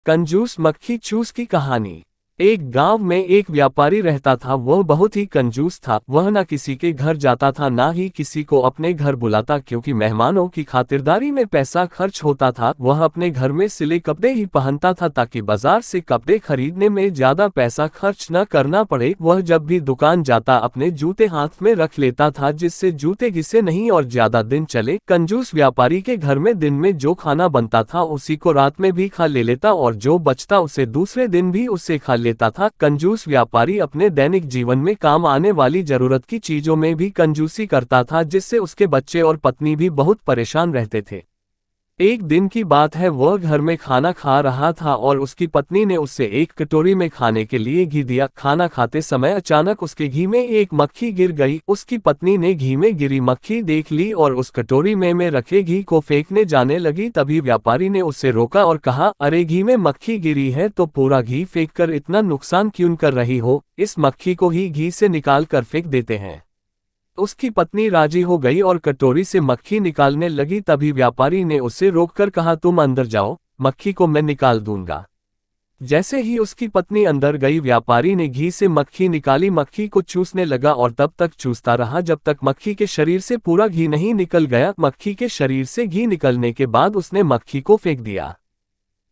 कंजूस मक्खी चूस की कहानी। एक गांव में एक व्यापारी रहता था। वह बहुत ही कंजूस था। वह न किसी के घर जाता था ना ही किसी को अपने घर बुलाता, क्योंकि मेहमानों की खातिरदारी में पैसा खर्च होता था। वह अपने घर में सिले कपड़े ही पहनता था ताकि बाजार से कपड़े खरीदने में ज्यादा पैसा खर्च न करना पड़े। वह जब भी दुकान जाता अपने जूते हाथ में रख लेता था, जिससे जूते घिसे नहीं और ज्यादा दिन चले। कंजूस व्यापारी के घर में दिन में जो खाना बनता था उसी को रात में भी खा ले लेता और जो बचता उसे दूसरे दिन भी उससे खा लेता था। कंजूस व्यापारी अपने दैनिक जीवन में काम आने वाली जरूरत की चीजों में भी कंजूसी करता था, जिससे उसके बच्चे और पत्नी भी बहुत परेशान रहते थे। एक दिन की बात है, वह घर में खाना खा रहा था और उसकी पत्नी ने उससे एक कटोरी में खाने के लिए घी दिया। खाना खाते समय अचानक उसके घी में एक मक्खी गिर गई। उसकी पत्नी ने घी में गिरी मक्खी देख ली और उस कटोरी में रखे घी को फेंकने जाने लगी। तभी व्यापारी ने उससे रोका और कहा, अरे घी में मक्खी गिरी है तो पूरा घी फेंककर इतना नुकसान क्यों कर रही हो? इस मक्खी को ही घी से निकाल कर फेंक देते हैं। उसकी पत्नी राजी हो गई और कटोरी से मक्खी निकालने लगी। तभी व्यापारी ने उसे रोककर कहा, तुम अंदर जाओ, मक्खी को मैं निकाल दूंगा। जैसे ही उसकी पत्नी अंदर गई, व्यापारी ने घी से मक्खी निकाली, मक्खी को चूसने लगा और तब तक चूसता रहा जब तक मक्खी के शरीर से पूरा घी नहीं निकल गया। मक्खी के शरीर से घी निकलने के बाद उसने मक्खी को फेंक दिया।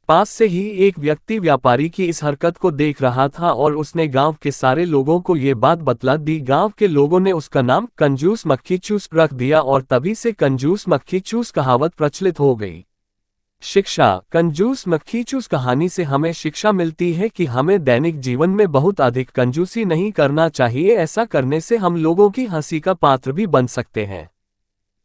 पास से ही एक व्यक्ति व्यापारी की इस हरकत को देख रहा था और उसने गांव के सारे लोगों को ये बात बतला दी। गांव के लोगों ने उसका नाम कंजूस मक्खी चूस रख दिया और तभी से कंजूस मक्खी चूस कहावत प्रचलित हो गई। शिक्षा। कंजूस मक्खी चूस कहानी से हमें शिक्षा मिलती है कि हमें दैनिक जीवन में बहुत अधिक कंजूसी नहीं करना चाहिए। ऐसा करने से हम लोगों की हंसी का पात्र भी बन सकते हैं।